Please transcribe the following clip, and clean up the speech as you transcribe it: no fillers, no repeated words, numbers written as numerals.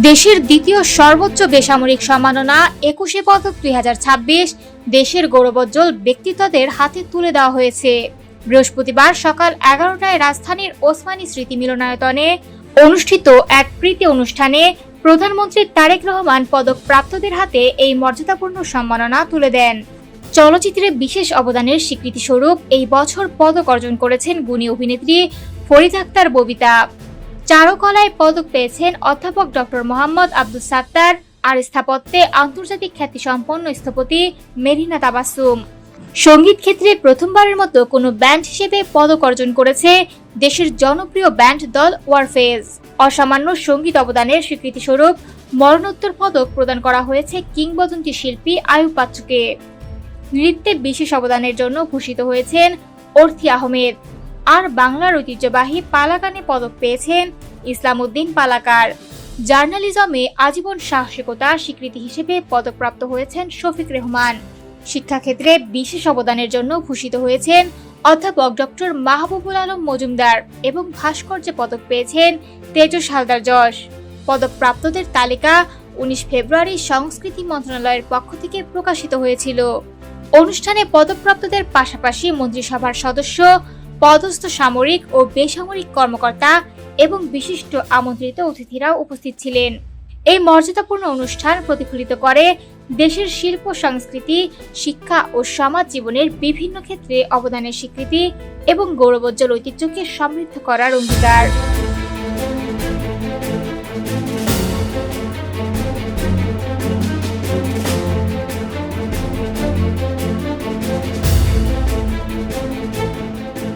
দেশের দ্বিতীয় সর্বোচ্চ বেসামরিক সম্মাননা ২১শে পদক ২০২৬ দেশের গৌরবোজ্জ্বল ব্যক্তিত্বদের হাতে তুলে দেওয়া হয়েছে। বৃহস্পতিবার সকাল ১১টায় রাজধানীর ওসমানী স্মৃতি মিলনায়তনে অনুষ্ঠিত এক প্রীতি অনুষ্ঠানে প্রধানমন্ত্রী তারেক রহমান পদক প্রাপ্তদের হাতে এই মর্যাদাপূর্ণ সম্মাননা তুলে দেন। চলচ্চিত্রে বিশেষ অবদানের স্বীকৃতিস্বরূপ এই বছর পদক অর্জন করেছেন গুণী অভিনেত্রী ফরিদ আক্তার ববিতা। চারুকলায় পদক পেয়েছেন অধ্যাপক ডক্টর মোহাম্মদ আব্দুস সাত্তার আর স্থাপত্যে আন্তর্জাতিক খ্যাতিসম্পন্ন স্থপতি মেরিনা তাবাসসুম। সঙ্গীত ক্ষেত্রে প্রথমবারের মতো কোনো ব্যান্ড হিসেবে পদক অর্জন করেছে দেশের জনপ্রিয় ব্যান্ড দল ওয়ারফেজ। অসামান্য সঙ্গীত অবদানের স্বীকৃতিস্বরূপ মরণোত্তর পদক প্রদান করা হয়েছে কিংবদন্তি শিল্পী আয়ুব বাচ্চুকে। নৃত্যে বিশেষ অবদানের জন্য ভূষিত হয়েছেন অর্থী আহমেদ। আর বাংলার ঐতিহ্যবাহী পালা গানে পদক পেয়েছেন ইসলাম উদ্দিন পালাকার। জার্নালিজমে আজীবন সাহসিকতার স্বীকৃতি হিসেবে পদকপ্রাপ্ত হয়েছেন শফিক রেহমান। শিক্ষাক্ষেত্রে বিশেষ অবদানের জন্য ভূষিত হয়েছেন অধ্যাপক ডক্টর মাহবুবুল আলম মজুমদার এবং ভাস্কর্যে পদক পেয়েছেন তেজস হালদার যশ। পদকপ্রাপ্তদের তালিকা ১৯ ফেব্রুয়ারি সংস্কৃতি মন্ত্রণালয়ের পক্ষ থেকে প্রকাশিত হয়েছিল। অনুষ্ঠানে পদকপ্রাপ্তদের পাশাপাশি মন্ত্রিসভার সদস্য, পদস্থ সামরিক ও বেসামরিক কর্মকর্তা এবং বিশিষ্ট আমন্ত্রিত অতিথিরাও উপস্থিত ছিলেন। এই মর্যাদাপূর্ণ অনুষ্ঠান প্রতিফলিত করে দেশের শিল্প সংস্কৃতি, শিক্ষা ও সমাজ জীবনের বিভিন্ন ক্ষেত্রে অবদানের স্বীকৃতি এবং গৌরবোজ্জ্বল ঐতিহ্যকে সমৃদ্ধ করার অঙ্গীকার।